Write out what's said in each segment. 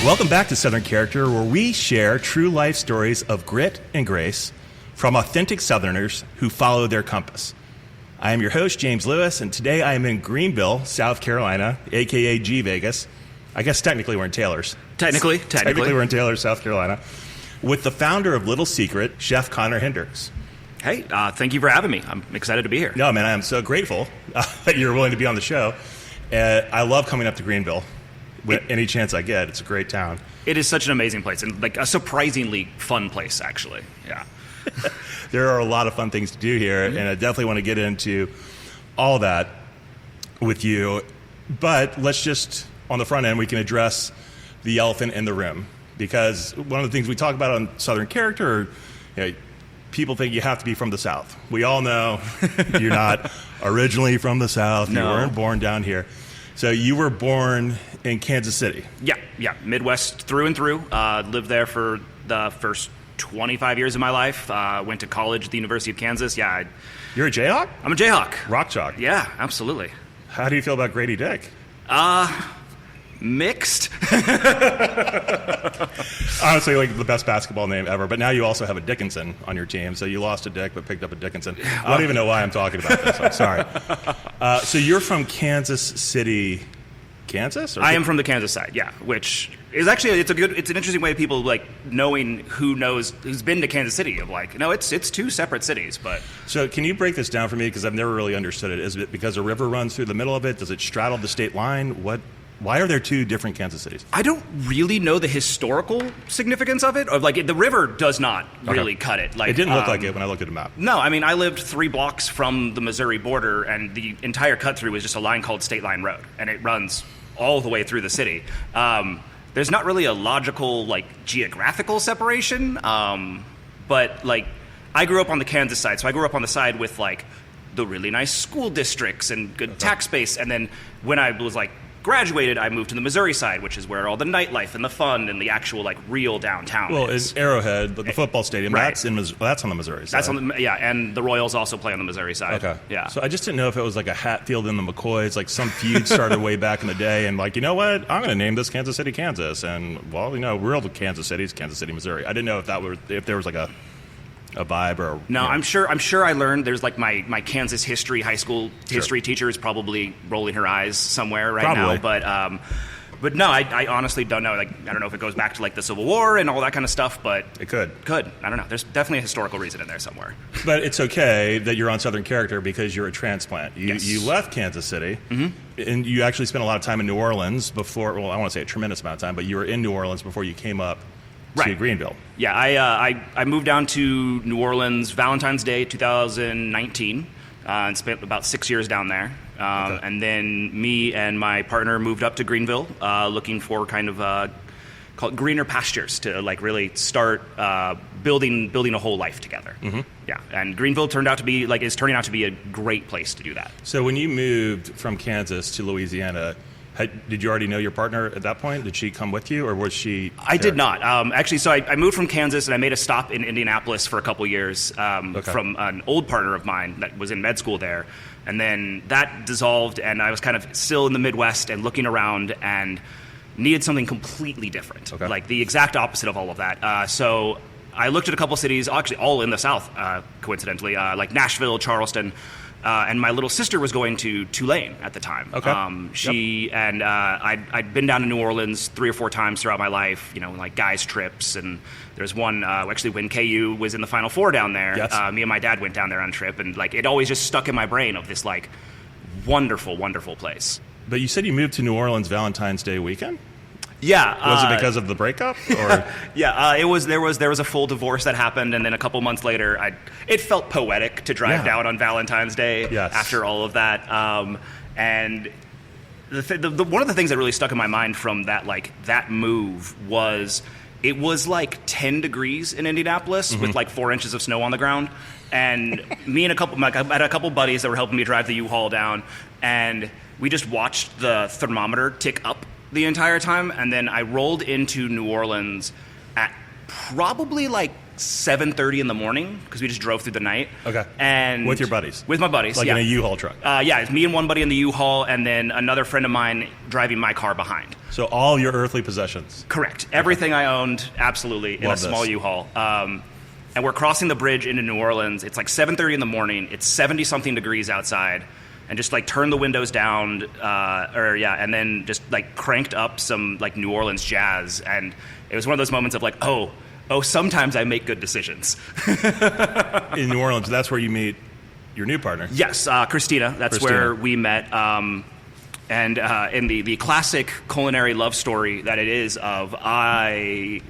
Welcome back to Southern Character, where we share true life stories of grit and grace from authentic Southerners who follow their compass. I am your host, James Lewis, and today I am in Greenville, South Carolina, a.k.a. G Vegas. I guess technically we're in Taylor's. Technically we're in Taylor's, South Carolina, with the founder of Little Secret, Chef Conner Hinderks. Hey, thank you for having me. I'm excited to be here. No, man, I am so grateful that you're willing to be on the show. I love coming up to Greenville. Any chance I get. It's a great town. It is such an amazing place, and like a surprisingly fun place, actually. Yeah. There are a lot of fun things to do here, and I definitely want to get into all that with you. But let's just, on the front end, we can address the elephant in the room. Because one of the things we talk about on Southern Character, people think you have to be from the South. We all know you're not originally from the South. No. You weren't born down here. So you were born in Kansas City. Yeah. Midwest through and through. Lived there for the first 25 years of my life. Went to college at the University of Kansas. Yeah. You're a Jayhawk? I'm a Jayhawk. Rock chalk. Yeah, absolutely. How do you feel about Grady Dick? Mixed. Honestly, like the best basketball name ever. But now you also have a Dickinson on your team. So you lost a Dick but picked up a Dickinson. I don't even know why I'm talking about this. I'm sorry. So you're from Kansas City, Kansas? I am from the Kansas side, yeah. Which is actually it's an interesting way of people like knowing who's been to Kansas City. Of like, no, it's two separate cities. But so can you break this down for me, because I've never really understood it? Is it because a river runs through the middle of it? Does it straddle the state line? Why are there two different Kansas cities? I don't really know the historical significance of it. Of like the river does not really cut it. Like it didn't look like it when I looked at the map. No, I mean I lived 3 blocks from the Missouri border, and the entire cut through is just a line called State Line Road, and it runs all the way through the city. There's not really a logical like geographical separation, but like I grew up on the Kansas side, so I grew up on the side with like the really nice school districts and good tax base, and then when I was like graduated, I moved to the Missouri side, which is where all the nightlife and the fun and the actual like real downtown is. Well, is. Arrowhead, but the football stadium, right. that's on the Missouri side. That's on the, and the Royals also play on the Missouri side. Okay. Yeah. So I just didn't know if it was like a Hatfield and the McCoys, like some feud started way back in the day, and like, you know what? I'm going to name this Kansas City, Kansas, and well, real Kansas City is Kansas City, Missouri. I didn't know if there was like a vibe or no. I'm sure I learned. There's like my Kansas history high school history teacher is probably rolling her eyes somewhere right now, but no, I honestly don't know. Like I don't know if it goes back to like the Civil War and all that kind of stuff, but it could. I don't know. There's definitely a historical reason in there somewhere. But it's okay that you're on Southern Character because you're a transplant. You left Kansas City, and you actually spent a lot of time in New Orleans before. Well, I want to say a tremendous amount of time, but you were in New Orleans before you came up to Greenville. Yeah, I moved down to New Orleans Valentine's Day 2019 and spent about 6 years down there. And then me and my partner moved up to Greenville looking for kind of call it greener pastures to like really start building a whole life together. Yeah, and Greenville is turning out to be a great place to do that. So when you moved from Kansas to Louisiana, did you already know your partner at that point? Did she come with you, or was she there? I did not. Actually, so I moved from Kansas, and I made a stop in Indianapolis for a couple years from an old partner of mine that was in med school there. And then that dissolved, and I was kind of still in the Midwest and looking around and needed something completely different, like the exact opposite of all of that. So I looked at a couple cities, actually all in the South, coincidentally, like Nashville, Charleston. And my little sister was going to Tulane at the time. And I'd been down to New Orleans 3 or 4 times throughout my life, like guys' trips. And there's one, actually, when KU was in the Final Four down there, me and my dad went down there on a trip. And like it always just stuck in my brain of this like wonderful, wonderful place. But you said you moved to New Orleans Valentine's Day weekend? Yeah. Was it because of the breakup? Or? Yeah, it was. There was a full divorce that happened, and then a couple months later, it felt poetic to drive down on Valentine's Day after all of that. And one of the things that really stuck in my mind from that move was it was like 10 degrees in Indianapolis with like 4 inches of snow on the ground, and me and I had a couple buddies that were helping me drive the U-Haul down, and we just watched the thermometer tick up the entire time, and then I rolled into New Orleans at probably like 7:30 in the morning because we just drove through the night. Okay. And with your buddies? With my buddies, like yeah. in a U-Haul truck? Yeah, it's me and one buddy in the U-Haul, and then another friend of mine driving my car behind. So all your earthly possessions? Correct. Everything I owned, absolutely, in a small U-Haul. And we're crossing the bridge into New Orleans. It's like 7:30 in the morning. It's 70-something degrees outside. And just like turned the windows down, and then just like cranked up some like New Orleans jazz. And it was one of those moments of like, oh, sometimes I make good decisions. In New Orleans, that's where you meet your new partner. Yes, Christina. That's where we met. And in the classic culinary love story that it is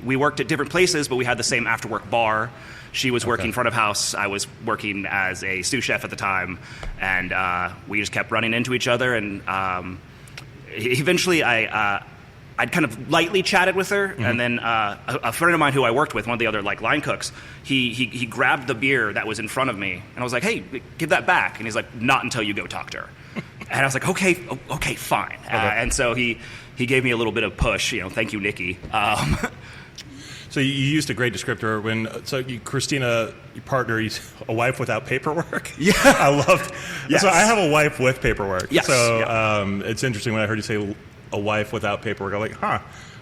we worked at different places, but we had the same after-work bar. She was working front of house. I was working as a sous chef at the time. And we just kept running into each other. And eventually I'd kind of lightly chatted with her. And then a friend of mine who I worked with, one of the other like line cooks, he grabbed the beer that was in front of me. And I was like, hey, give that back. And he's like, not until you go talk to her. And I was like, okay, fine. And so he gave me a little bit of push. Thank you, Nikki. So you used a great descriptor Christina, your partner, a wife without paperwork. Yeah, I loved. Yes. So I have a wife with paperwork. Yes. So it's interesting when I heard you say a wife without paperwork. I'm like,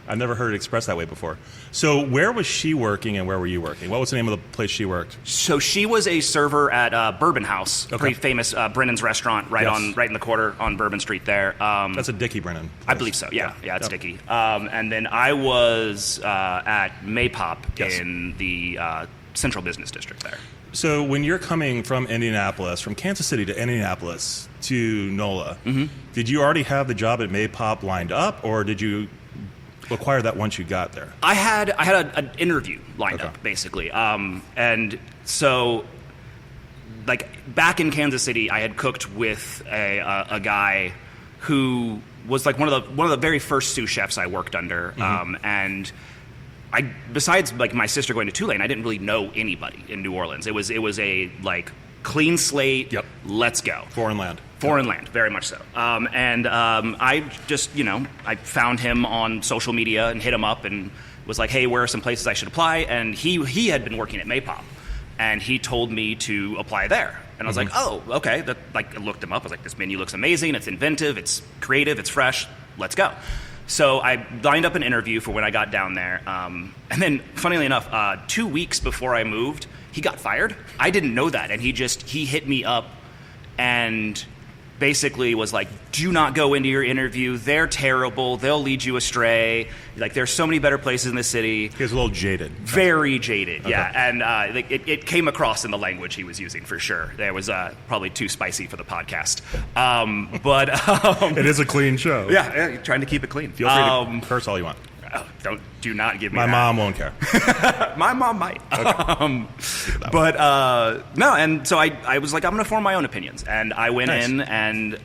I've never heard it expressed that way before. So where was she working and where were you working? What was the name of the place she worked? So she was a server at Bourbon House, a pretty famous Brennan's restaurant right in the quarter on Bourbon Street there. That's a Dickie Brennan place. I believe so, yeah, it's Dickie. And then I was at Maypop in the Central Business District there. So when you're coming from Kansas City to Indianapolis to NOLA, did you already have the job at Maypop lined up, or did you acquire that once you got there? I had an interview lined up, basically. And so, like, back in Kansas City, I had cooked with a guy who was like one of the very first sous chefs I worked under. And besides like my sister going to Tulane, I didn't really know anybody in New Orleans. It was a like clean slate. Yep. Let's go. Foreign land, very much so. I just, I found him on social media and hit him up and was like, hey, where are some places I should apply? And he had been working at Maypop, and he told me to apply there. And I was like, oh, okay. I looked him up. I was like, this menu looks amazing. It's inventive. It's creative. It's fresh. Let's go. So I lined up an interview for when I got down there. And then, funnily enough, 2 weeks before I moved, he got fired. I didn't know that. And he hit me up and basically was like, do not go into your interview. They're terrible. They'll lead you astray. Like, there's so many better places in the city. He was a little jaded. Very jaded, yeah. And it came across in the language he was using, for sure. It was probably too spicy for the podcast. But it is a clean show. Yeah, trying to keep it clean. Feel free to curse all you want. Do not give me My that. mom won't care. My mom might. Okay. No, and so I was like, I'm going to form my own opinions. And I went in and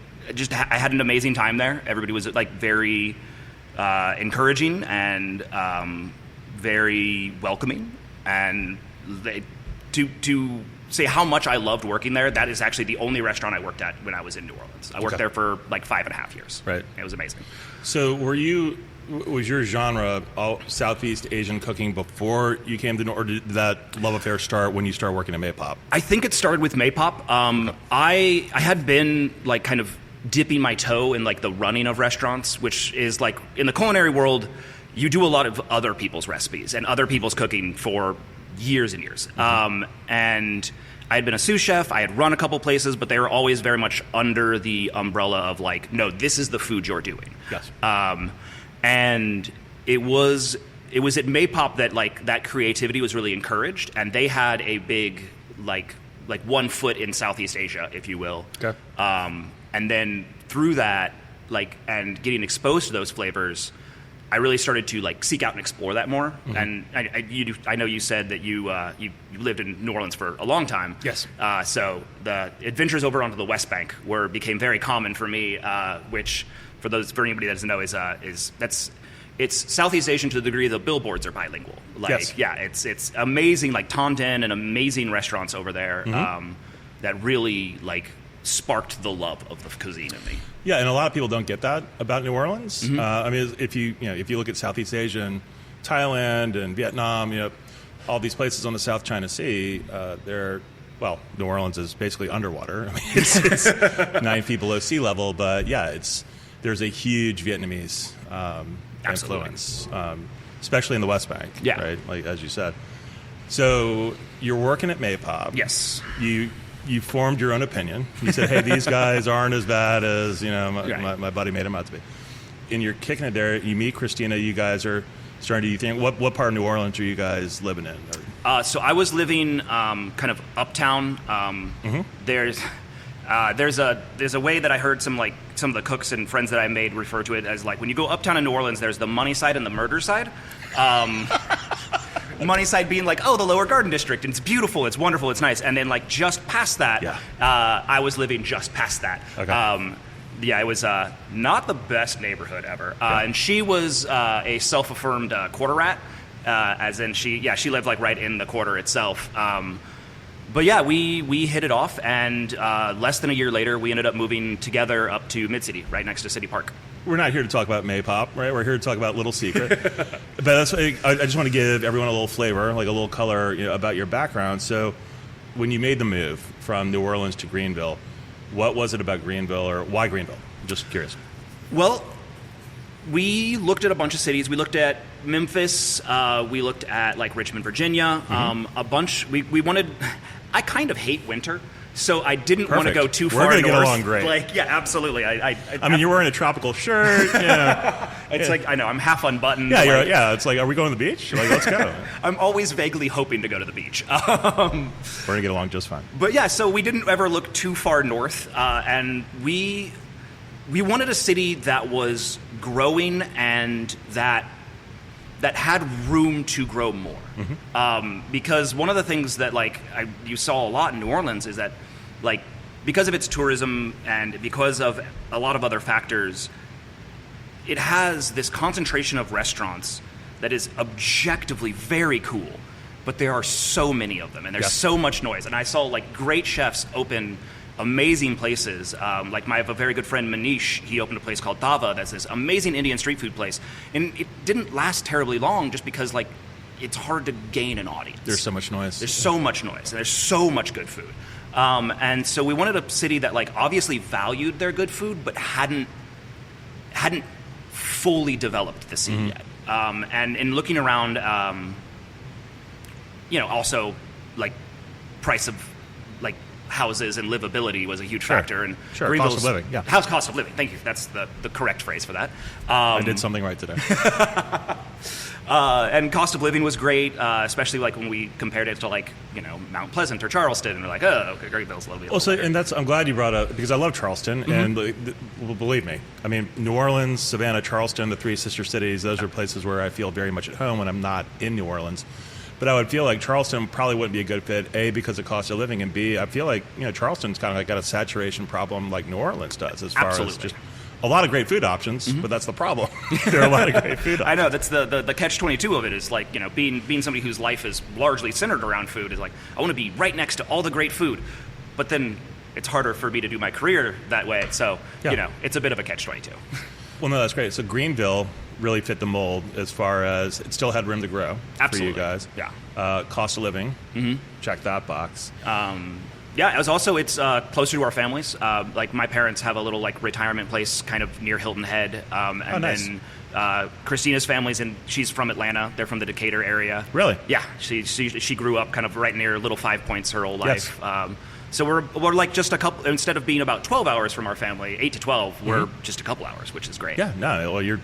I had an amazing time there. Everybody was like very encouraging and very welcoming. And to say how much I loved working there, that is actually the only restaurant I worked at when I was in New Orleans. I worked there for like 5.5 years. Right. It was amazing. So was your genre all Southeast Asian cooking before you came to, or did that love affair start when you started working at Maypop? I think it started with Maypop. I had been like kind of dipping my toe in like the running of restaurants, which is like in the culinary world, you do a lot of other people's recipes and other people's cooking for years and years. And I had been a sous chef. I had run a couple places, but they were always very much under the umbrella of like, no, this is the food you're doing. Yes. And it was at Maypop that like that creativity was really encouraged, and they had a big like 1 foot in Southeast Asia, if you will. Okay. And then through that, like, and getting exposed to those flavors, I really started to like seek out and explore that more. And I know you said that you lived in New Orleans for a long time. Yes. So the adventures over onto the West Bank became very common for me, which for anybody that doesn't know it's Southeast Asian to the degree the billboards are bilingual. Like, yes. Yeah, it's amazing, like Tonton and amazing restaurants over there that really like sparked the love of the cuisine in me. Yeah, and a lot of people don't get that about New Orleans. I mean, if you look at Southeast Asia and Thailand and Vietnam, all these places on the South China Sea, New Orleans is basically underwater. I mean, it's 9 feet below sea level, but there's a huge Vietnamese influence, especially in the West Bank, right? Like as you said. So you're working at Maypop. Yes. You formed your own opinion. You said, hey, these guys aren't as bad as my buddy made them out to be. And you're kicking it there. You meet Christina. You guys are starting to think. What part of New Orleans are you guys living in? So I was living kind of uptown. There's a way that I heard some of the cooks and friends that I made refer to it as like when you go uptown in New Orleans, there's the money side and the murder side. Money side being like, the Lower Garden District, and it's beautiful, it's wonderful, it's nice. And then like just past that, I was living just past that. Okay. It was not the best neighborhood ever. And she was a self-affirmed quarter rat, as in she lived like right in the quarter itself. But yeah, we hit it off, and less than a year later, we ended up moving together up to Mid-City, right next to City Park. We're not here to talk about Maypop, right? We're here to talk about Little Secret. But I just want to give everyone a little flavor, like a little color about your background. So when you made the move from New Orleans to Greenville, what was it about Greenville, or why Greenville? I'm just curious. Well, we looked at a bunch of cities. We looked at Memphis. We looked at like Richmond, Virginia. A bunch. We wanted. I kind of hate winter. So I didn't want to go too far north. We're going to get along great. Like, yeah, absolutely. I mean, you're wearing a tropical shirt. It's like, I know, I'm half unbuttoned. Yeah, it's like, are we going to the beach? Like, let's go. I'm always vaguely hoping to go to the beach. We're going to get along just fine. But yeah, so we didn't ever look too far north. And we wanted a city that was growing and that had room to grow more. Because one of the things that you saw a lot in New Orleans is that because of its tourism and because of a lot of other factors, it has this concentration of restaurants that is objectively very cool, but there are so many of them and there's so much noise. And I saw great chefs open amazing places. I have a very good friend, Manish. He opened a place called Dava that's this amazing Indian street food place. And it didn't last terribly long just because it's hard to gain an audience. There's so much noise. There's so much noise and there's so much good food. And so we wanted a city that obviously valued their good food but hadn't fully developed the scene yet. And in looking around, also price of houses and livability was a huge factor. And cost of living. Yeah, cost of living. Thank you. That's the correct phrase for that. I did something right today. And cost of living was great, especially when we compared it to Mount Pleasant or Charleston, and we're like, okay, Greenville's a little bit. Also, and I'm glad you brought up, because I love Charleston, and believe me, I mean, New Orleans, Savannah, Charleston, the 3 sister cities, those are places where I feel very much at home when I'm not in New Orleans. But I would feel like Charleston probably wouldn't be a good fit, A, because of cost of living, and B, I feel like Charleston's kind of got a saturation problem like New Orleans does, as far as just a lot of great food options, but that's the problem. There are a lot of great food options. I know, that's the catch-22 of it is being somebody whose life is largely centered around food is I want to be right next to all the great food, but then it's harder for me to do my career that way, so it's a bit of a catch-22. Well, no, that's great. So Greenville really fit the mold as far as it still had room to grow for you guys. Yeah. Cost of living, check that box. Yeah, it was also, it's closer to our families. My parents have a little retirement place kind of near Hilton Head. Nice. Then Christina's family's she's from Atlanta. They're from the Decatur area. Really? Yeah. She grew up kind of right near Little 5 Points her whole life. Yes. So we're just a couple, instead of being about 12 hours from our family, 8 to 12, we're just a couple hours, which is great. Yeah, no, well,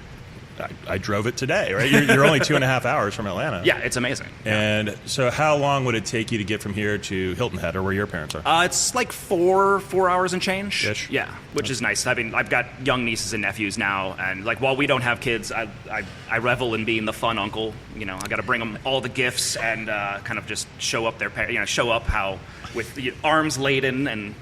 I drove it today, right? You're only 2.5 hours from Atlanta. Yeah, it's amazing. And so how long would it take you to get from here to Hilton Head, or where your parents are? It's 4 hours and change. Ish. Yeah, which is nice. I mean, I've got young nieces and nephews now, and while we don't have kids, I revel in being the fun uncle. I got to bring them all the gifts and kind of just show up show up how with arms laden and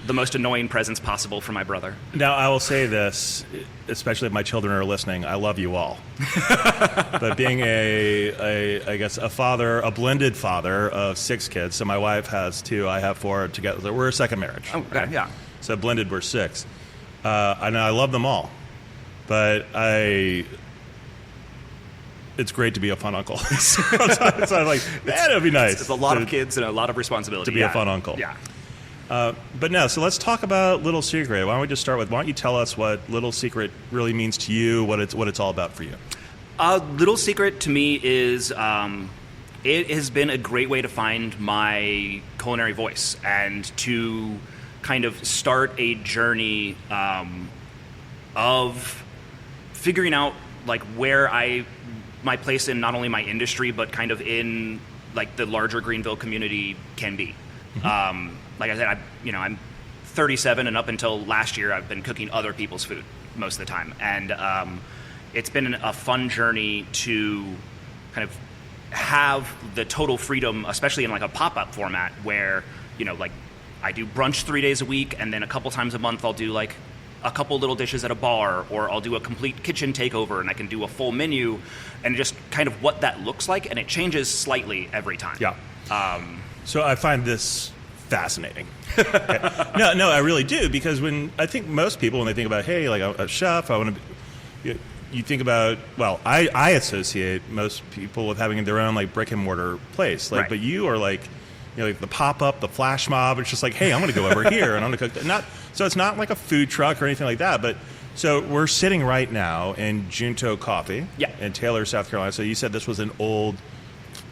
the most annoying presents possible for my brother. Now, I will say this, especially if my children are listening, I love you all. But being I guess a father, a blended father of 6 kids, so my wife has 2, I have 4 together. We're a second marriage. Oh, okay, yeah. So blended, we're 6. I love them all. But it's great to be a fun uncle. So I'm like, man, it'd be nice. It's a lot of kids and a lot of responsibility. To be a fun uncle. Yeah. But no, so let's talk about Little Secret. Why don't we just start with, why don't you tell us what Little Secret really means to you, what it's all about for you? Little Secret to me is, it has been a great way to find my culinary voice and to kind of start a journey of figuring out like where my place in not only my industry but kind of in like the larger Greenville community can be. Mm-hmm. Like I said, I'm 37, and up until last year, I've been cooking other people's food most of the time, and it's been a fun journey to kind of have the total freedom, especially in like a pop-up format, where like I do brunch 3 days a week, and then a couple times a month I'll do like a couple little dishes at a bar, or I'll do a complete kitchen takeover, and I can do a full menu, and just kind of what that looks like, and it changes slightly every time. Yeah. So I find this fascinating. Okay. No, I really do, because when I think most people, when they think about, hey, like a chef, I want to be, you think about, well, I associate most people with having their own like brick-and-mortar place, like, right. But you are like, like the pop-up, the flash mob. It's just like, hey, I'm going to go over here and I'm going to cook. So it's not like a food truck or anything like that, but so we're sitting right now in Junto Coffee, in Taylor, South Carolina. So you said this was an old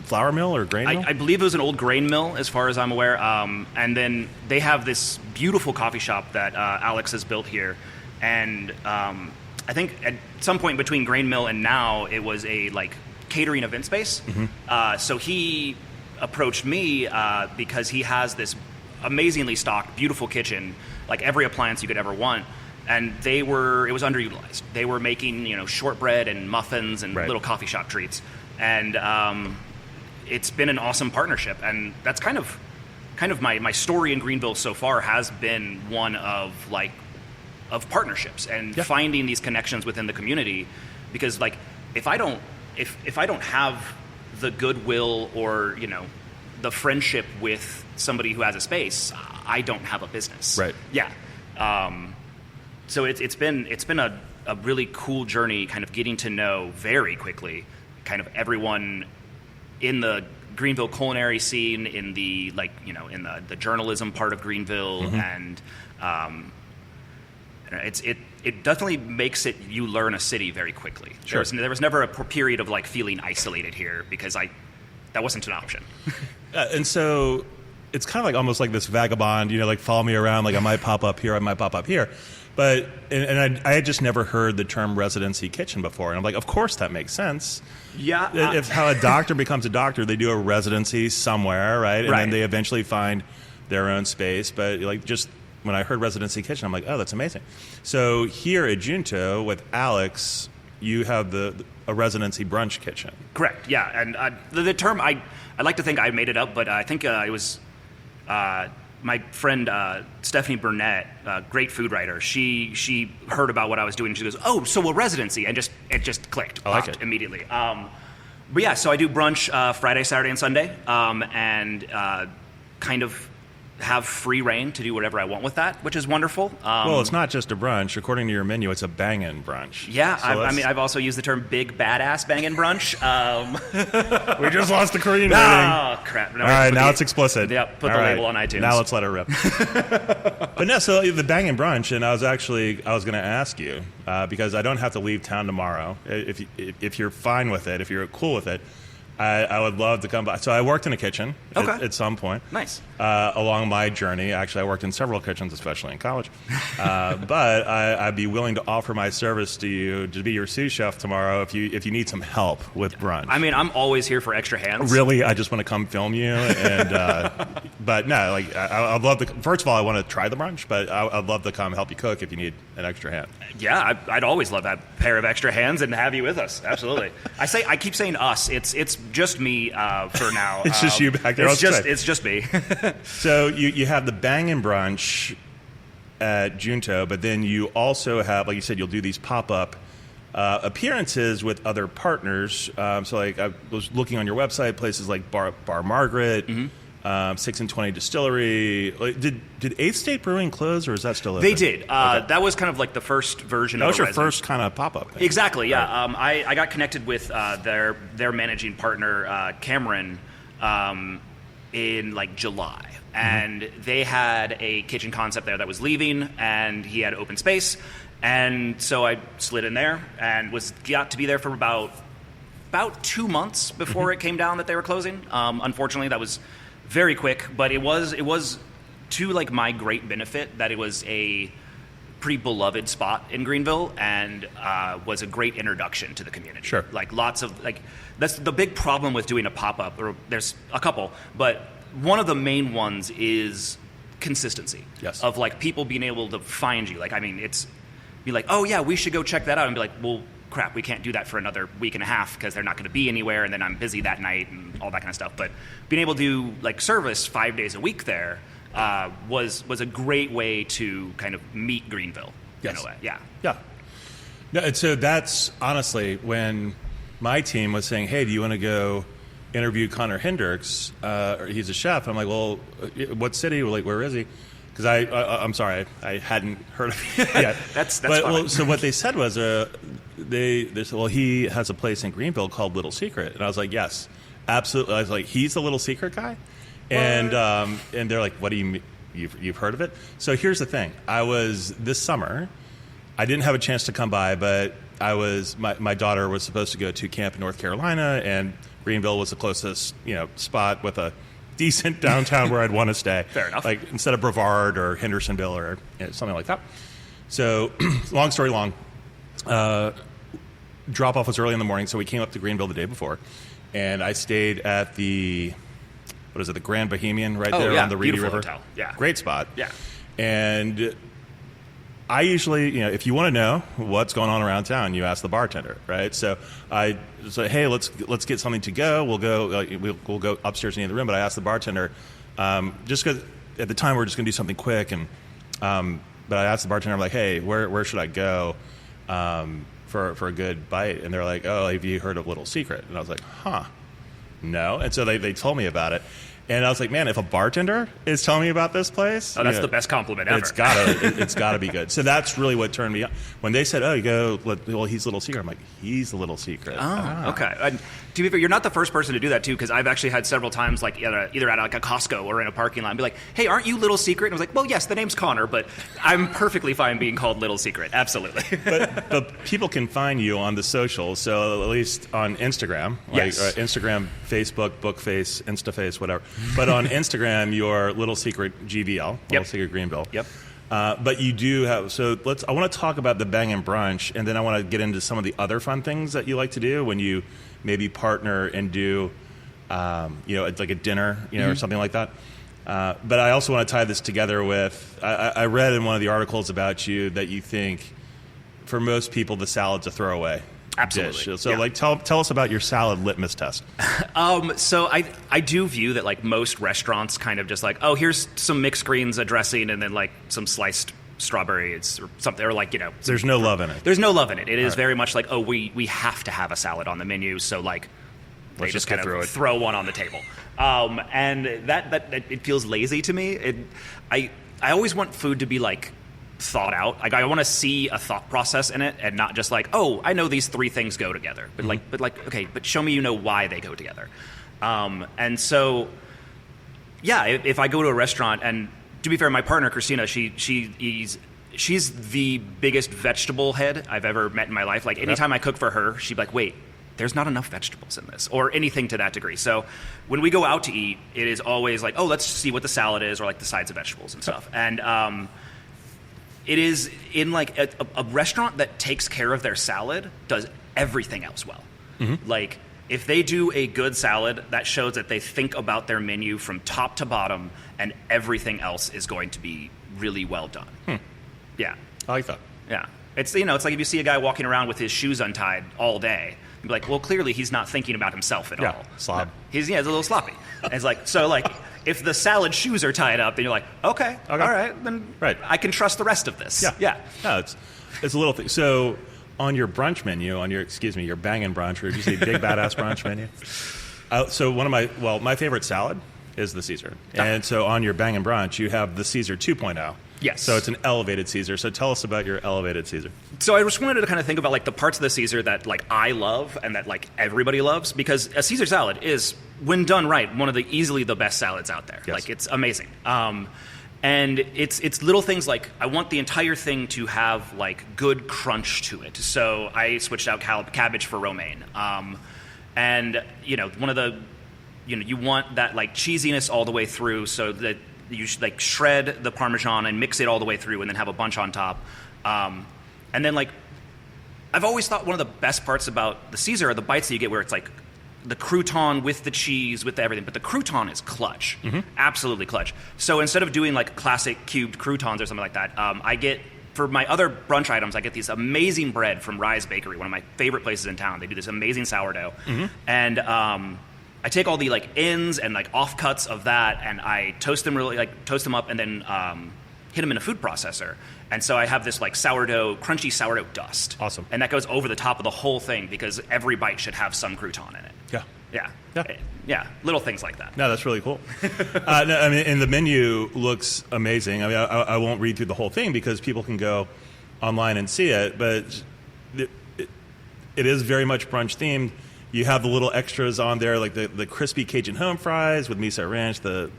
flour mill or grain mill? I believe it was an old grain mill, as far as I'm aware. And then they have this beautiful coffee shop that Alex has built here. And I think at some point between grain mill and now, it was a like catering event space. Mm-hmm. So he approached me because he has this amazingly stocked, beautiful kitchen, like every appliance you could ever want. And it was underutilized. They were making, shortbread and muffins and little coffee shop treats. And it's been an awesome partnership, and that's kind of my story in Greenville so far has been one of partnerships and finding these connections within the community, because like if I don't have the goodwill or the friendship with somebody who has a space, I don't have a business. Right. Yeah. So it's been a really cool journey, kind of getting to know very quickly kind of everyone in the Greenville culinary scene, in the in the journalism part of Greenville, mm-hmm. and it definitely makes you learn a city very quickly. Sure. There was never a period of like feeling isolated here, because that wasn't an option. And so it's kind of like almost like this vagabond, like follow me around, like I might pop up here, I might pop up here. But and I had just never heard the term residency kitchen before, and I'm like, of course that makes sense. Yeah. If how a doctor becomes a doctor, they do a residency somewhere, right? And then they eventually find their own space. But like just when I heard residency kitchen, I'm like, oh, that's amazing. So here at Junto with Alex, you have a residency brunch kitchen. Correct. Yeah, and the term I like to think I made it up, but I think it was. My friend Stephanie Burnett, great food writer, she heard about what I was doing. She goes, "Oh, so a residency," and it just clicked. I like it immediately. But yeah, so I do brunch Friday, Saturday, and Sunday, and kind of have free reign to do whatever I want with that, which is wonderful. Well, it's not just a brunch. According to your menu, it's a bangin' brunch. Yeah, so I've also used the term big badass bangin' brunch. We just lost the Korean rating. Oh, crap. No, all right, now it's explicit. Yep, put the label on iTunes. Now let's let it rip. But no, so the bangin' brunch, and I was going to ask you, because I don't have to leave town tomorrow. If you're fine with it, if you're cool with it, I would love to come by. So I worked in a kitchen at some point. Nice. Along my journey. Actually, I worked in several kitchens, especially in college. But I'd be willing to offer my service to you to be your sous chef tomorrow if you need some help with brunch. I mean, I'm always here for extra hands. Really? I just want to come film you. And but no, like I'd love to. First of all, I want to try the brunch, but I'd love to come help you cook if you need an extra hand. Yeah, I'd always love that pair of extra hands and have you with us. Absolutely. I keep saying us. It's just me for now. It's just you back there. It's just me. So you have the bangin' brunch at Junto, but then you also have, like you said, you'll do these pop-up appearances with other partners. So like I was looking on your website, places like Bar Margaret, mm-hmm. 6 and 20 Distillery. Did 8th State Brewing close, or is that still open? They did. Okay. That was kind of like the first version that of was your residence. first kind of pop-up thing. Exactly, yeah. Right. I got connected with their managing partner, Cameron, in like July. And they had a kitchen concept there that was leaving, and he had open space. And so I slid in there and got to be there for about 2 months before it came down that they were closing. Unfortunately, that was very quick, but it was to like my great benefit that it was a pretty beloved spot in Greenville and was a great introduction to the community. Sure. Like lots of that's the big problem with doing a pop-up, or there's a couple, but one of the main ones is consistency. Yes. Of like people being able to find you. Like, I mean, it's be like, oh yeah, we should go check that out, and be like, well, crap, we can't do that for another week and a half because they're not going to be anywhere, and then I'm busy that night and all that kind of stuff. But being able to do like service 5 days a week there was a great way to kind of meet Greenville in a way. Yeah. Yeah. No, and so that's honestly when my team was saying, hey, do you want to go interview Conner Hinderks? He's a chef. I'm like, well, what city? Like, where is he? Because I'm sorry, I hadn't heard of it yet. that's fine. Well, so what they said was, they said, well, he has a place in Greenville called Little Secret, and I was like, yes, absolutely. I was like, he's the Little Secret guy, and they're like, what do you mean? You've heard of it? So here's the thing. This summer, I didn't have a chance to come by, but my daughter was supposed to go to camp in North Carolina, and Greenville was the closest spot with a decent downtown where I'd want to stay. Fair enough. Like instead of Brevard or Hendersonville or something like that. So, long story long, drop off was early in the morning, so we came up to Greenville the day before, and I stayed at the Grand Bohemian right there on the Reedy River. Hotel. Yeah, great spot. Yeah, and I usually, if you want to know what's going on around town, you ask the bartender, right? So I say, hey, let's get something to go. We'll go upstairs in the other room. But I asked the bartender, just because at the time we are just going to do something quick, and but I asked the bartender, I'm like, hey, where should I go for a good bite? And they're like, oh, have you heard of Little Secret? And I was like, huh, no. And so they told me about it. And I was like, man, if a bartender is telling me about this place, that's the best compliment ever. It's gotta be good. So that's really what turned me on. When they said, oh, you go, well, he's Little Secret. I'm like, he's a Little Secret. Oh, okay. And to be fair, you're not the first person to do that too, because I've actually had several times, like either at like a Costco or in a parking lot, and be like, hey, aren't you Little Secret? And I was like, well, yes, the name's Conner, but I'm perfectly fine being called Little Secret. Absolutely. but people can find you on the socials, so at least on Instagram, like yes. Instagram, Facebook, Bookface, Instaface, whatever. But on Instagram, you're Little Secret GVL, Little Secret Greenville. Yep. But you do have, I want to talk about the Bang and Brunch, and then I want to get into some of the other fun things that you like to do when you maybe partner and do, it's like a dinner, or something like that. But I also want to tie this together with, I read in one of the articles about you that you think, for most people, the salad's a throwaway. Absolutely. Dish. So, tell us about your salad litmus test. So I do view that like most restaurants kind of just like, oh, here's some mixed greens, a dressing, and then like some sliced strawberries or something, or like there's no love in it. There's no love in it. It is very much like, oh, we have to have a salad on the menu, so like they just kind of throw one on the table, and that it feels lazy to me. I always want food to be like thought out. Like I want to see a thought process in it, and not just like, oh, I know these three things go together, but okay, but show me why they go together. And so, yeah, if I go to a restaurant, and to be fair, my partner Christina, she's the biggest vegetable head I've ever met in my life. Like anytime I cook for her, she'd be like, wait, there's not enough vegetables in this, or anything to that degree. So when we go out to eat, it is always like, oh, let's see what the salad is, or like the sides of vegetables and stuff. And it is in like a restaurant that takes care of their salad does everything else well. Mm-hmm. Like if they do a good salad, that shows that they think about their menu from top to bottom, and everything else is going to be really well done. Yeah, I like that. Yeah, it's it's like if you see a guy walking around with his shoes untied all day, you'd be like, well, clearly he's not thinking about himself at all. Slob. No. He's a little sloppy. And it's like, so like, if the salad shoes are tied up, then you're like, okay, all right, then I can trust the rest of this. Yeah. No, it's a little thing. So on your brunch menu, your bangin' brunch, or did you say big badass brunch menu? So my favorite salad is the Caesar. And so on your Bang and Brunch, you have the Caesar 2.0. Yes. So it's an elevated Caesar. So tell us about your elevated Caesar. So I just wanted to kind of think about like the parts of the Caesar that like I love and that like everybody loves, because a Caesar salad is, when done right, one of the easily the best salads out there. Yes. Like it's amazing. And it's little things like I want the entire thing to have like good crunch to it. So I switched out cabbage for romaine. And one of the you want that like cheesiness all the way through, so that you should like shred the Parmesan and mix it all the way through and then have a bunch on top. And then like, I've always thought one of the best parts about the Caesar are the bites that you get where it's like the crouton with the cheese, with the everything, but the crouton is clutch, absolutely clutch. So instead of doing like classic cubed croutons or something like that, I get, for my other brunch items, I get these amazing bread from Rise Bakery, one of my favorite places in town. They do this amazing sourdough. And I take all the like ends and like offcuts of that, and I toast them up, and then hit them in a food processor. And so I have this like crunchy sourdough dust. Awesome. And that goes over the top of the whole thing, because every bite should have some crouton in it. Yeah, little things like that. No, that's really cool. And the menu looks amazing. I mean, I won't read through the whole thing because people can go online and see it, but it is very much brunch themed. You have the little extras on there, like the crispy Cajun home fries with miso ranch, the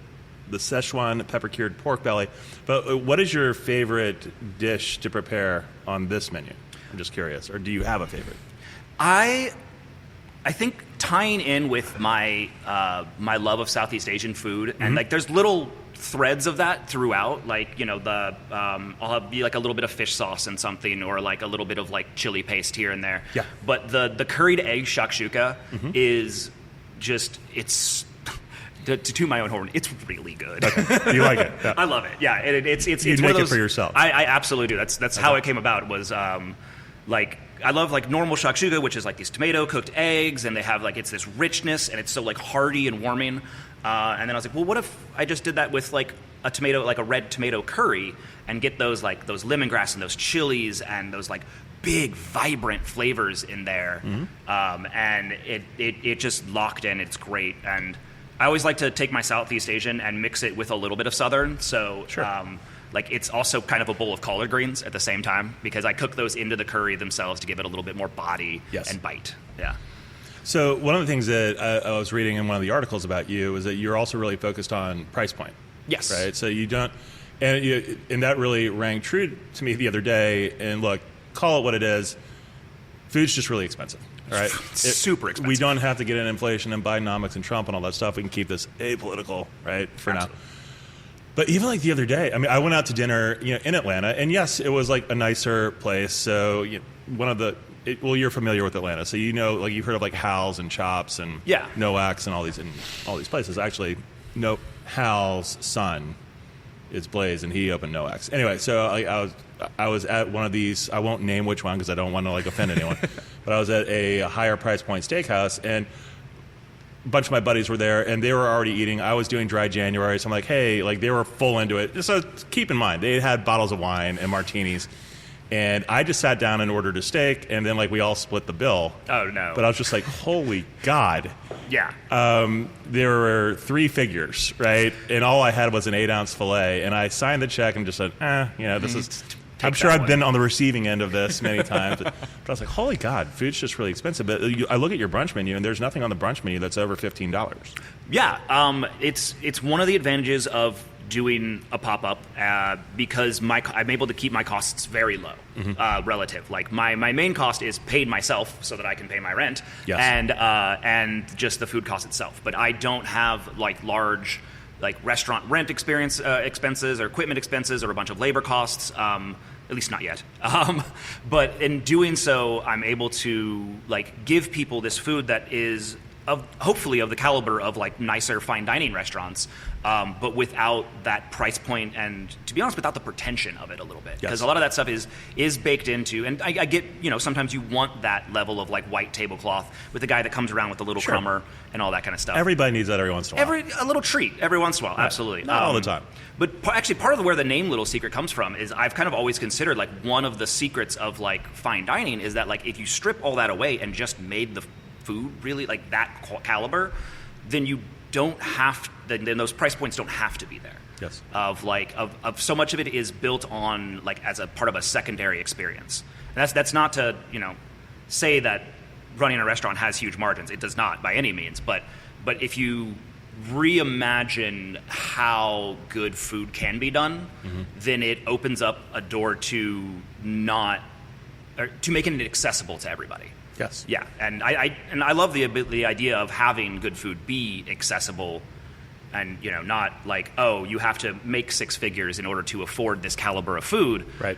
Szechuan pepper-cured pork belly. But what is your favorite dish to prepare on this menu? I'm just curious. Or do you have a favorite? I think tying in with my my love of Southeast Asian food, and like there's little threads of that throughout, like I'll have be like a little bit of fish sauce and something, or like a little bit of like chili paste here and there. Yeah. But the curried egg shakshuka is just, it's to toot my own horn, it's really good. Okay. You like it? Yeah. I love it. Yeah, it's you one make of those, it for yourself. I absolutely do. That's how it came about. Was like, I love like normal shakshuka, which is like these tomato cooked eggs, and they have like, it's this richness, and it's so like hearty and warming. And then I was like, well, what if I just did that with like a tomato, like a red tomato curry, and get those lemongrass and those chilies and those like big vibrant flavors in there. And it just locked in. It's great. And I always like to take my Southeast Asian and mix it with a little bit of Southern. So sure. Like it's also kind of a bowl of collard greens at the same time, because I cook those into the curry themselves to give it a little bit more body and bite. Yeah. So one of the things that I was reading in one of the articles about you is that you're also really focused on price point. Yes. Right? So you don't, and that really rang true to me the other day. And look, call it what it is. Food's just really expensive. All right? Super expensive. We don't have to get in inflation and Bidenomics and Trump and all that stuff. We can keep this apolitical, right, for Absolutely. now. But even like the other day, I mean, I went out to dinner, in Atlanta, and yes, it was like a nicer place. So one of the, you're familiar with Atlanta, so like you've heard of like Hal's and Chops and Noack's and all these places. Actually, no, Hal's son is Blaze, and he opened Noack's. Anyway, so I was at one of these. I won't name which one because I don't want to like offend anyone. But I was at a higher price point steakhouse, and a bunch of my buddies were there, and they were already eating. I was doing dry January, so I'm like, hey, like they were full into it. So keep in mind, they had bottles of wine and martinis, and I just sat down and ordered a steak, and then like we all split the bill. Oh no! But I was just like, holy God! Yeah. There were 3 figures, right? And all I had was an 8-ounce fillet, and I signed the check and just said, this is. I'm sure I've been on the receiving end of this many times. But I was like, holy God, food's just really expensive. But I look at your brunch menu, and there's nothing on the brunch menu that's over $15. Yeah, it's one of the advantages of doing a pop-up because I'm able to keep my costs very low relative. Like my main cost is paid myself so that I can pay my rent, and just the food cost itself. But I don't have like large like restaurant rent expenses or equipment expenses or a bunch of labor costs. At least not yet. But in doing so, I'm able to like give people this food that is hopefully of the caliber of like nicer fine dining restaurants, but without that price point, and to be honest, without the pretension of it a little bit. Because a lot of that stuff is baked into, and I get, sometimes you want that level of like white tablecloth with the guy that comes around with the little crumber and all that kind of stuff. Everybody needs that every once in a while. A little treat every once in a while, absolutely. Not all the time. But actually, part of where the name Little Secret comes from is I've kind of always considered like one of the secrets of like fine dining is that like if you strip all that away and just made the food really like that caliber, then you don't have, then those price points don't have to be there. Yes. Of so much of it is built on like as a part of a secondary experience. And that's not to, say that running a restaurant has huge margins. It does not by any means. But if you reimagine how good food can be done, then it opens up a door to making it accessible to everybody. Yes. Yeah, and I love the idea of having good food be accessible, and not like, oh, you have to make six figures in order to afford this caliber of food. Right.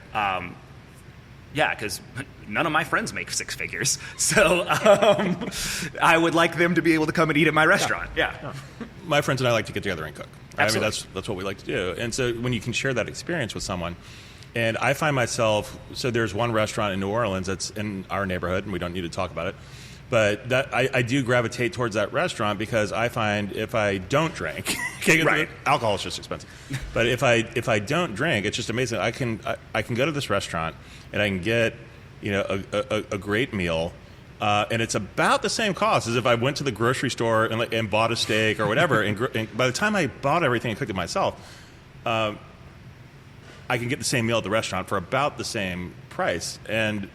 Yeah, because none of my friends make six figures, so I would like them to be able to come and eat at my restaurant. Yeah. My friends and I like to get together and cook. Absolutely. I mean, that's what we like to do. And so when you can share that experience with someone, and I find myself, so there's one restaurant in New Orleans that's in our neighborhood, and we don't need to talk about it, but that I do gravitate towards that restaurant because I find if I don't drink, right. Alcohol is just expensive, but if I don't drink, it's just amazing. I can go to this restaurant and I can get a great meal, and it's about the same cost as if I went to the grocery store and bought a steak or whatever. and by the time I bought everything and cooked it myself, I can get the same meal at the restaurant for about the same price, and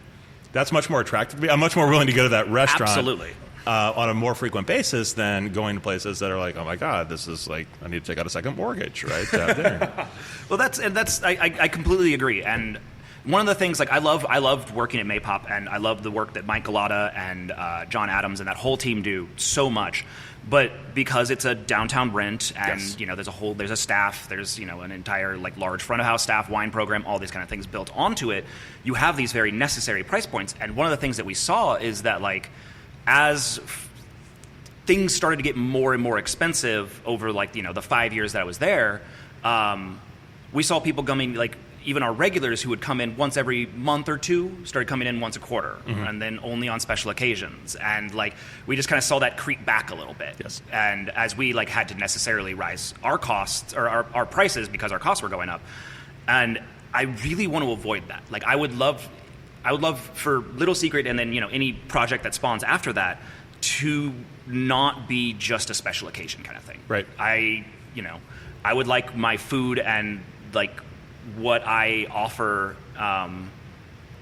that's much more attractive to me. I'm much more willing to go to that restaurant Absolutely. On a more frequent basis than going to places that are like, oh my God, this is like, I need to take out a second mortgage, right? To have dinner. Well, I completely agree. And one of the things, like I loved working at Maypop, and I love the work that Mike Galata and John Adams and that whole team do so much. But because it's a downtown rent, and yes. there's a staff, there's an entire like large front of house staff, wine program, all these kind of things built onto it. You have these very necessary price points, and one of the things that we saw is that like as things started to get more and more expensive over like the 5 years that I was there, we saw people coming like. Even our regulars who would come in once every month or two started coming in once a quarter, and then only on special occasions. And like we just kind of saw that creep back a little bit. Yes. And as we like had to necessarily rise our costs or our prices because our costs were going up. And I really want to avoid that. Like I would love for Little Secret and then any project that spawns after that to not be just a special occasion kind of thing. Right. I would like my food and like what I offer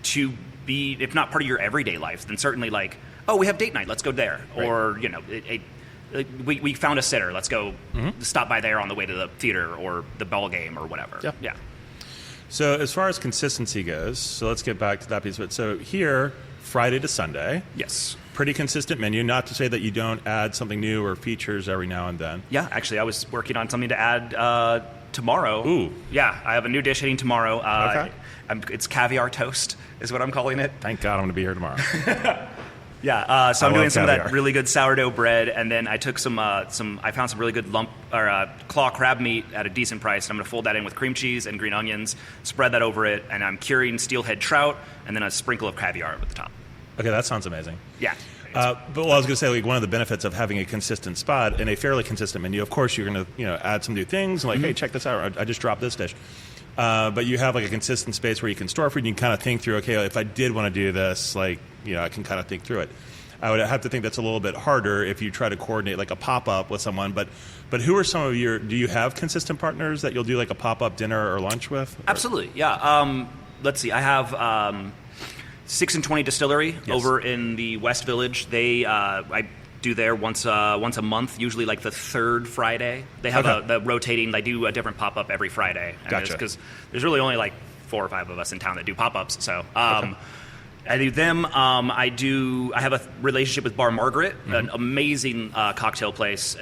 to be, if not part of your everyday life, then certainly like, oh, we have date night, let's go there. Right. Or, we found a sitter, let's go stop by there on the way to the theater or the ball game or whatever. Yeah. So as far as consistency goes, so let's get back to that piece of it. So here, Friday to Sunday. Yes. Pretty consistent menu, not to say that you don't add something new or features every now and then. Yeah, actually, I was working on something to add tomorrow. Ooh. Yeah, I have a new dish hitting tomorrow. Okay. It's caviar toast is what I'm calling it. Thank God I'm going to be here tomorrow. Yeah, so I'm doing some caviar. of that really good sourdough bread, and then I took I found some really good claw crab meat at a decent price. I'm going to fold that in with cream cheese and green onions, spread that over it, and I'm curing steelhead trout, and then a sprinkle of caviar over the top. Okay, that sounds amazing. Yeah. But I was going to say, like, one of the benefits of having a consistent spot and a fairly consistent menu, of course, you're going to add some new things, like, hey, check this out. I just dropped this dish. But you have like a consistent space where you can store food. And you can kind of think through, okay, if I did want to do this, like, I can kind of think through it. I would have to think that's a little bit harder if you try to coordinate like a pop-up with someone. But who are some of do you have consistent partners that you'll do like a pop-up dinner or lunch with? Or? Absolutely, yeah. Let's see, I have 6 and 20 Distillery over in the West Village. I do there once a month, usually like the third Friday. They have the rotating. They do a different pop up every Friday. Gotcha. Because there's really only like 4 or 5 of us in town that do pop ups. So I do them. I have a relationship with Bar Margaret, an amazing cocktail place,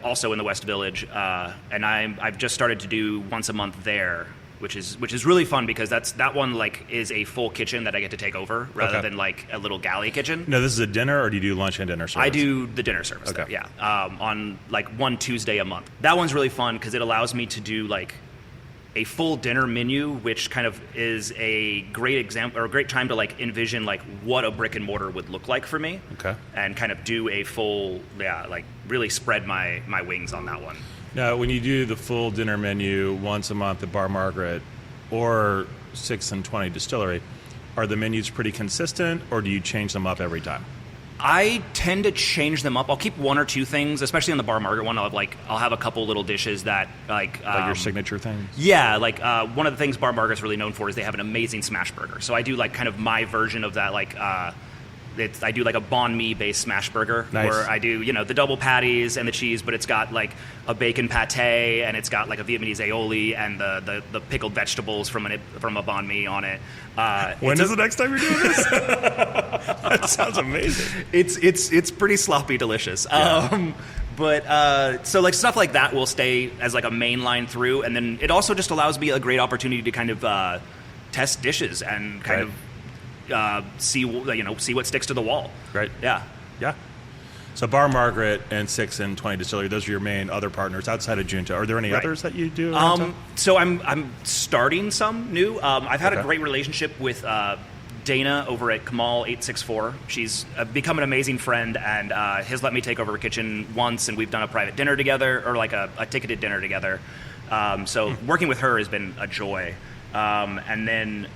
also in the West Village, and I've just started to do once a month there. Which is really fun because that one like is a full kitchen that I get to take over rather than like a little galley kitchen. No, this is a dinner, or do you do lunch and dinner service? I do the dinner service there, yeah. On like one Tuesday a month. That one's really fun because it allows me to do like a full dinner menu, which kind of is a great example or a great time to like envision like what a brick and mortar would look like for me. Okay. And kind of do a full, like really spread my wings on that one. Now, when you do the full dinner menu once a month at Bar Margaret or 6 and 20 Distillery, are the menus pretty consistent, or do you change them up every time? I tend to change them up. I'll keep one or two things, especially on the Bar Margaret one. I'll have a couple little dishes that like your signature thing. Yeah, like one of the things Bar Margaret's really known for is they have an amazing smash burger. So I do like kind of my version of that, like. I do like a banh mi based smash burger where I do, the double patties and the cheese, but it's got like a bacon pate and it's got like a Vietnamese aioli and the pickled vegetables from a banh mi on it. When is the next time you're doing this? That sounds amazing. It's pretty sloppy delicious. Yeah. But so like stuff like that will stay as like a main line through, and then it also just allows me a great opportunity to kind of test dishes and kind of see what sticks to the wall. Right. Yeah. Yeah. So Bar Margaret and 6 and 20 Distillery, those are your main other partners outside of Junta. Are there any others that you do? So I'm starting some new. I've had a great relationship with Dana over at Kamal 864. She's become an amazing friend and has let me take over her kitchen once, and we've done a private dinner together, or like a ticketed dinner together. So working with her has been a joy. And then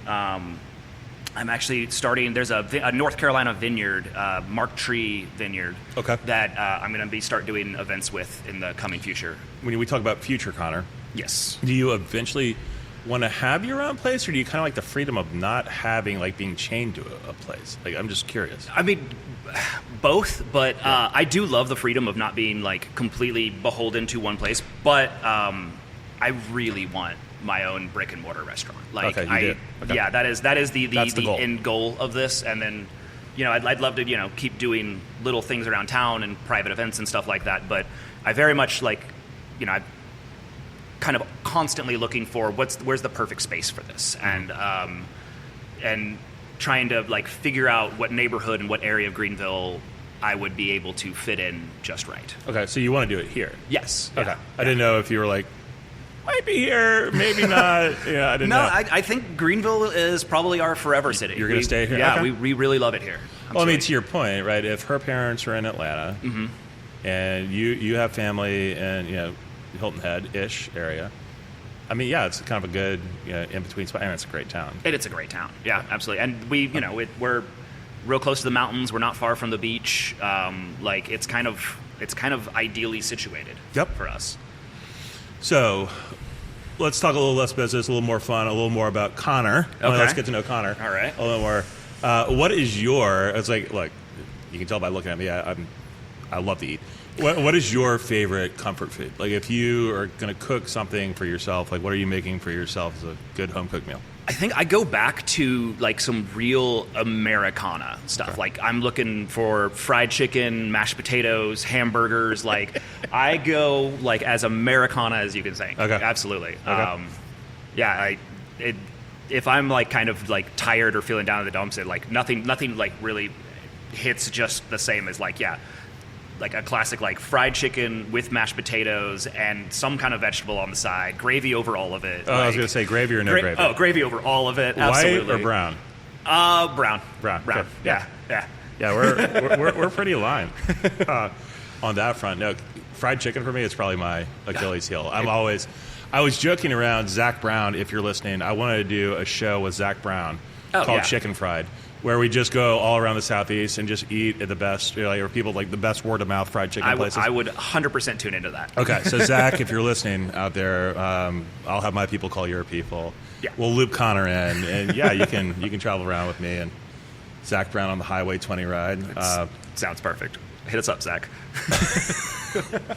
I'm actually starting, there's a North Carolina vineyard, Mark Tree Vineyard, that I'm going to start doing events with in the coming future. When we talk about future, Conner, yes. Do you eventually want to have your own place, or do you kind of like the freedom of not having, like being chained to a place? Like, I'm just curious. I mean, both, but I do love the freedom of not being like completely beholden to one place, but I really want my own brick-and-mortar restaurant. Like, yeah, that is the end goal of this. And then, I'd love to, keep doing little things around town and private events and stuff like that. But I very much like, I'm kind of constantly looking for where's the perfect space for this, and trying to like figure out what neighborhood and what area of Greenville I would be able to fit in just right. Okay, so you want to do it here? Yes. Okay. Yeah. I didn't know if you were like, might be here, maybe not. Yeah, I didn't know. No, I think Greenville is probably our forever city. You're going to stay here? Yeah, okay. we really love it here. Well, I mean, to your point, right, if her parents are in Atlanta, and you have family in, Hilton Head-ish area, I mean, yeah, it's kind of a good in-between spot, and it's a great town. It's a great town, yeah, absolutely. And we, we're real close to the mountains. We're not far from the beach. Like, it's kind of ideally situated for us. So, let's talk a little less business, a little more fun, a little more about Conner. Okay. Let's get to know Conner. All right. A little more. What is it's like, look, you can tell by looking at me, I love to eat. What is your favorite comfort food? Like, if you are going to cook something for yourself, like, what are you making for yourself as a good home-cooked meal? I think I go back to like some real Americana stuff. Okay. Like, I'm looking for fried chicken, mashed potatoes, hamburgers. Like, I go like as Americana as you can say. Okay. Absolutely. Okay. If I'm like kind of like tired or feeling down in the dumps, like nothing like really hits just the same as like like a classic like fried chicken with mashed potatoes and some kind of vegetable on the side, gravy over all of it. I was going to say gravy or no gravy. Oh, gravy over all of it. Absolutely. White or brown? Brown. Okay. Yeah. We're pretty aligned on that front. No, fried chicken for me is probably my Achilles heel. I was joking around, Zach Brown, if you're listening, I wanted to do a show with Zach Brown called Chicken Fried, where we just go all around the Southeast and just eat at the best, or people like the best word-of-mouth fried chicken places. I would 100% tune into that. Okay, so Zach, if you're listening out there, I'll have my people call your people. Yeah. We'll loop Conner in, and you can travel around with me and Zach Brown on the Highway 20 ride. Sounds perfect. Hit us up, Zach.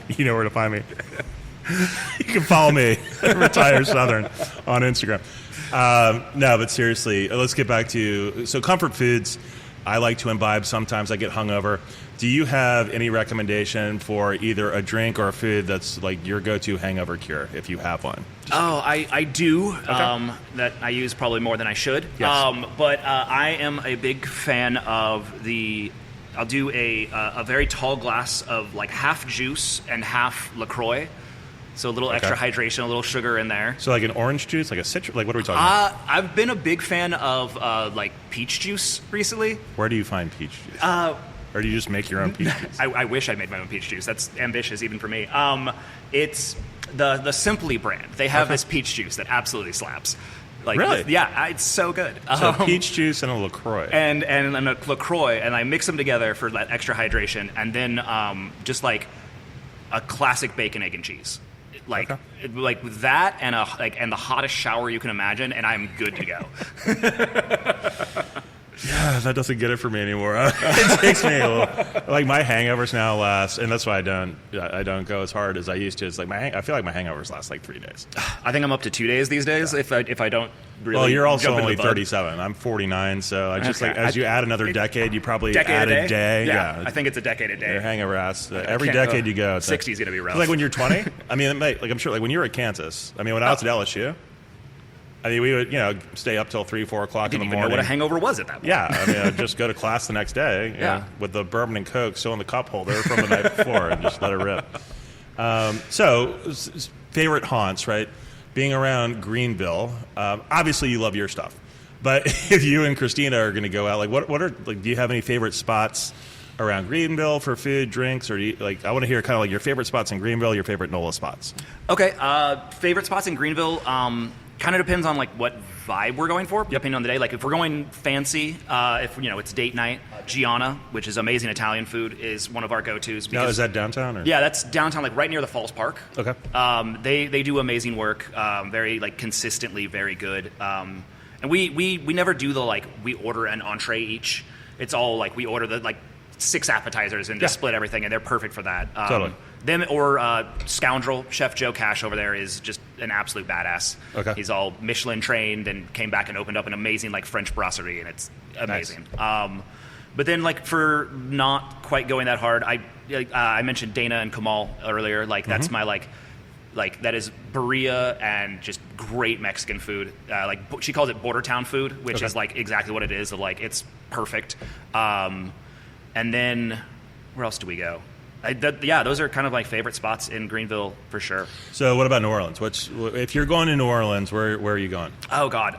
You know where to find me. You can follow me, Retire Southern, on Instagram. No, but seriously, let's get back to so comfort foods. I like to imbibe. Sometimes I get hungover. Do you have any recommendation for either a drink or a food that's like your go-to hangover cure, if you have one? I do. Okay. That I use probably more than I should. Yes. But I am a big fan of I'll do a very tall glass of like half juice and half LaCroix. So a little extra hydration, a little sugar in there. So like an orange juice, like a citrus, like what are we talking about? I've been a big fan of like peach juice recently. Where do you find peach juice? Or do you just make your own peach juice? I wish I made my own peach juice. That's ambitious even for me. It's the Simply brand. They have this peach juice that absolutely slaps. Like, really? Yeah, it's so good. So peach juice and a LaCroix. And a LaCroix, and I mix them together for that extra hydration, and then just like a classic bacon, egg, and cheese. Like with that and and the hottest shower you can imagine, and I'm good to go. Yeah, that doesn't get it for me anymore. It takes me a little. Like my hangovers now last, and that's why I don't go as hard as I used to. It's like I feel like my hangovers last like 3 days. I think I'm up to 2 days these days. Yeah. If I don't really. Well, you're also only 37. I'm 49, so I just as you add another decade, you probably add a day. Yeah, I think it's a decade a day. Your hangover ass. Every decade you go, 60 is gonna be rough. Like when you're 20. I mean, like I'm sure, like when you were at Kansas. I mean, when I was at LSU. I mean, we would, stay up till 3, 4 o'clock in the morning. Didn't even know what a hangover was at that point. Yeah, I mean, I'd just go to class the next day, with the bourbon and Coke still in the cup holder from the night before, and just let it rip. So, favorite haunts, right? Being around Greenville. Obviously, you love your stuff, but if you and Christina are going to go out, like, what are do you have any favorite spots around Greenville for food, drinks, or do you, I want to hear kind of like your favorite spots in Greenville, your favorite NOLA spots. Okay, favorite spots in Greenville. Kind of depends on like what vibe we're going for, depending on the day. Like if we're going fancy, if it's date night, Gianna, which is amazing Italian food, is one of our go-tos. Now, is that downtown? Or? Yeah, that's downtown, like right near the Falls Park. Okay. They do amazing work, very like consistently very good. And we never do the we order an entree each. It's all like we order the 6 appetizers and just split everything, and they're perfect for that. Totally. Them or Scoundrel, Chef Joe Cash over there is just an absolute badass. Okay. He's all Michelin trained and came back and opened up an amazing French brasserie, and it's amazing. Nice. But then for not quite going that hard, I mentioned Dana and Kamal earlier. That's my that is birria and just great Mexican food. She calls it border town food, which is exactly what it is. It's perfect. And then where else do we go? Those are kind of my favorite spots in Greenville for sure. So what about New Orleans? If you're going to New Orleans, where are you going? Oh, God.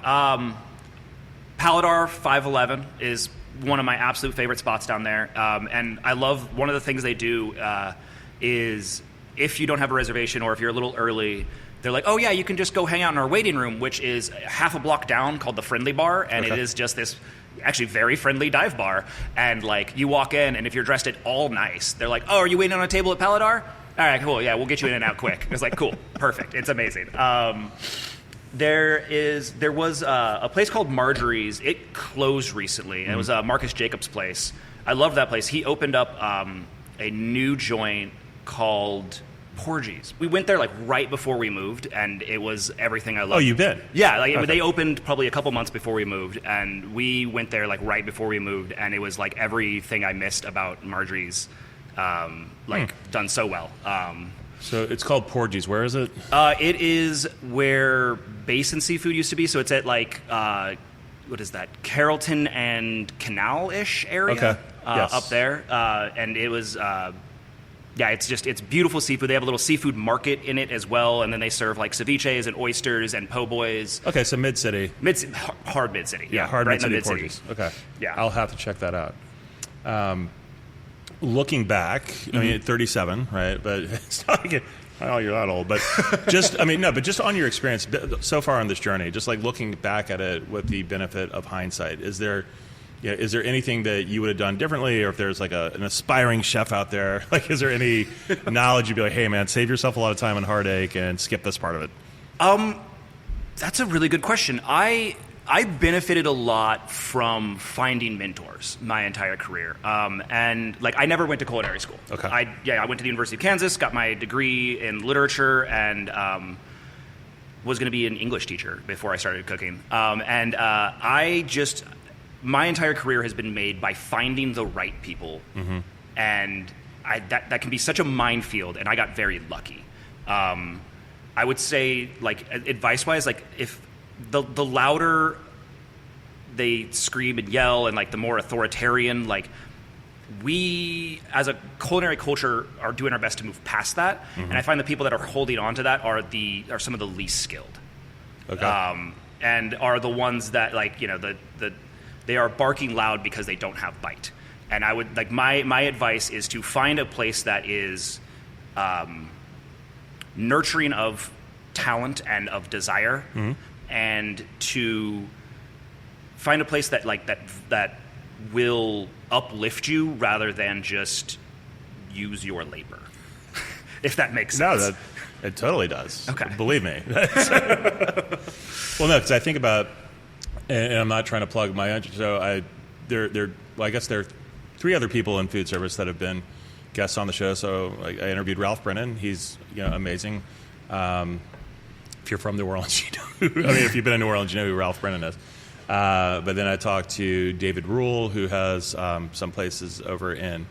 Paladar 511 is one of my absolute favorite spots down there. And I love one of the things they do is if you don't have a reservation or if you're a little early, they're like, oh, yeah, you can just go hang out in our waiting room, which is half a block down call the Friendly Bar. And it is just this actually very friendly dive bar, and you walk in, and if you're dressed at all nice, they're like, oh, are you waiting on a table at Paladar? All right, cool, yeah, we'll get you in and out quick. It's cool, perfect, it's amazing. There was a place called Marjorie's. It closed recently, and it was Marcus Jacobs' place. I love that place. He opened up a new joint called Porgies. We went there right before we moved, and it was everything I loved. Oh, you've been? Yeah, okay. They opened probably a couple months before we moved, and we went there right before we moved, and it was everything I missed about Marjorie's, done so well. So it's called Porgies. Where is it? It is where Basin Seafood used to be. So it's at what is that? Carrollton and Canal-ish area. Okay. Yes. Up there, and it was. It's beautiful seafood. They have a little seafood market in it as well, and then they serve ceviches and oysters and po' boys. Okay, so mid-city. Hard mid-city. Yeah, hard right mid-city in the Porgies. Okay. Yeah. I'll have to check that out. Looking back, I mean, 37, right? But it's not like you're that old. But just on your experience so far on this journey, just looking back at it with the benefit of hindsight, is there anything that you would have done differently, or if there's an aspiring chef out there, is there any knowledge you'd be hey man, save yourself a lot of time and heartache and skip this part of it? That's a really good question. I benefited a lot from finding mentors my entire career. And I never went to culinary school. Okay. I went to the University of Kansas, got my degree in literature, and was going to be an English teacher before I started cooking. My entire career has been made by finding the right people, and that can be such a minefield, and I got very lucky. I would say, advice-wise, if the louder they scream and yell, and the more authoritarian, we as a culinary culture are doing our best to move past that, and I find the people that are holding on to that are some of the least skilled, and are the ones that they are barking loud because they don't have bite. And I would my advice is to find a place that is nurturing of talent and of desire, and to find a place that that will uplift you rather than just use your labor. If that makes sense. No, it totally does. Okay. Believe me. Well, no, because I think about, and I'm not trying to plug my own show. I guess there are 3 other people in food service that have been guests on the show. So I interviewed Ralph Brennan. He's amazing. If you're from New Orleans, you know. If you've been in New Orleans, you know who Ralph Brennan is. But then I talked to David Rule, who has some places over in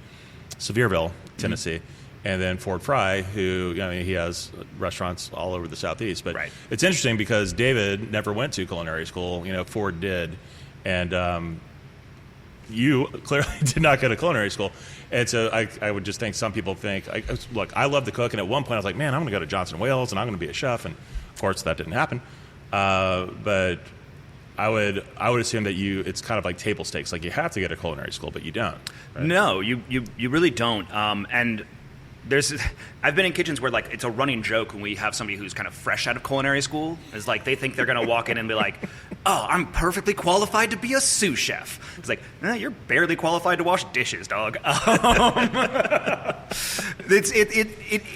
Sevierville, Tennessee. Mm-hmm. And then Ford Fry, who, he has restaurants all over the Southeast. But It's interesting because David never went to culinary school. Ford did. And you clearly did not go to culinary school. And so I would just think some people think, look, I love to cook. And at one point I was like, man, I'm going to go to Johnson & Wales and I'm going to be a chef. And of course that didn't happen. But I would assume that it's kind of like table stakes. Like you have to get a culinary school, but you don't. Right? No, you really don't. And I've been in kitchens where it's a running joke when we have somebody who's kind of fresh out of culinary school. It's like they think they're going to walk in and be like, "Oh, I'm perfectly qualified to be a sous chef." It's like, you're barely qualified to wash dishes, dog.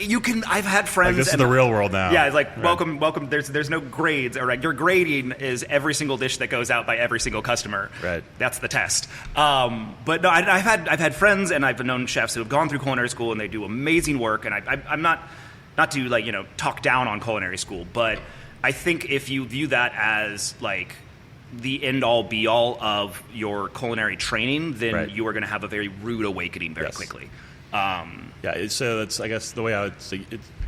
You can. I've had friends. This is the real world now. Yeah, it's like welcome. There's no grades. Or your grading is every single dish that goes out by every single customer. Right. That's the test. But no, I've had friends and I've known chefs who have gone through culinary school and they do amazing work. And I'm not to talk down on culinary school, but I think if you view that as the end all be all of your culinary training, then you are going to have a very rude awakening very quickly. So that's, I guess, the way I would say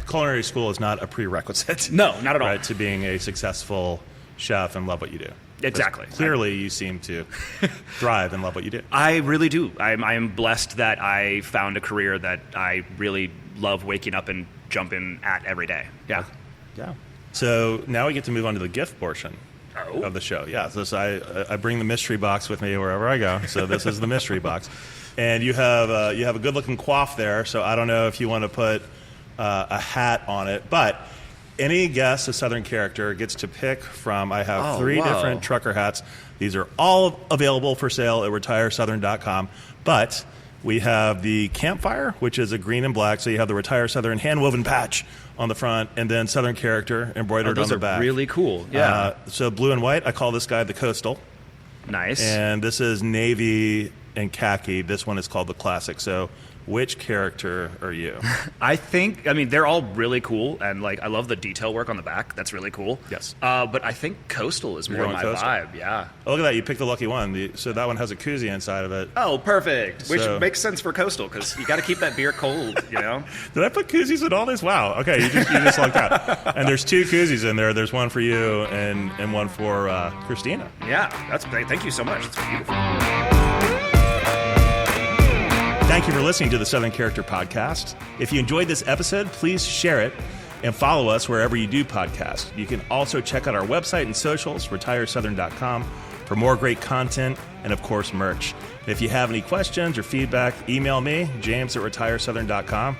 culinary school is not a prerequisite. No, not at all. Right, to being a successful chef and love what you do. Exactly. Clearly, you seem to thrive and love what you do. I really do. I am blessed that I found a career that I really love waking up and jumping at every day. Yeah. Yeah. So now we get to move on to the gift portion of the show. Yeah. So I bring the mystery box with me wherever I go. So this is the mystery box. And you have a good-looking coif there, so I don't know if you want to put a hat on it. But any guest, a Southern character, gets to pick from, I have 3 different trucker hats. These are all available for sale at retiresouthern.com. But we have the campfire, which is a green and black, so you have the Retire Southern hand-woven patch on the front, and then Southern character embroidered on the back. Those are really cool. Yeah. So blue and white, I call this guy the Coastal. Nice. And this is navy and khaki. This one is called the Classic. So which character are you? They're all really cool, and I love the detail work on the back. That's really cool. Yes. But I think Coastal is more my vibe. Yeah. Oh, look at that. You picked the lucky one. So that one has a koozie inside of it. Oh, perfect. Which makes sense for Coastal because you got to keep that beer cold, Did I put koozies in all this? Wow. Okay, you just lucked out. And there's 2 koozies in there. There's one for you and one for Christina. Yeah. Thank you so much. It's beautiful. Thank you for listening to the Southern Character Podcast. If you enjoyed this episode, please share it and follow us wherever you do podcasts. You can also check out our website and socials, retiresouthern.com, for more great content and, of course, merch. And if you have any questions or feedback, email me, james@retiresouthern.com.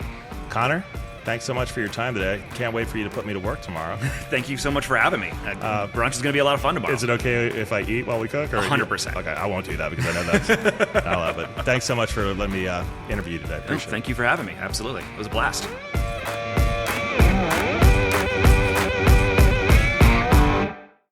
Conner, thanks so much for your time today. Can't wait for you to put me to work tomorrow. Thank you so much for having me. Brunch is going to be a lot of fun tomorrow. Is it okay if I eat while we cook? 100%. Okay, I won't do that because I know that's not allowed. But thanks so much for letting me interview you today. Appreciate it. Thank you for having me. Absolutely. It was a blast.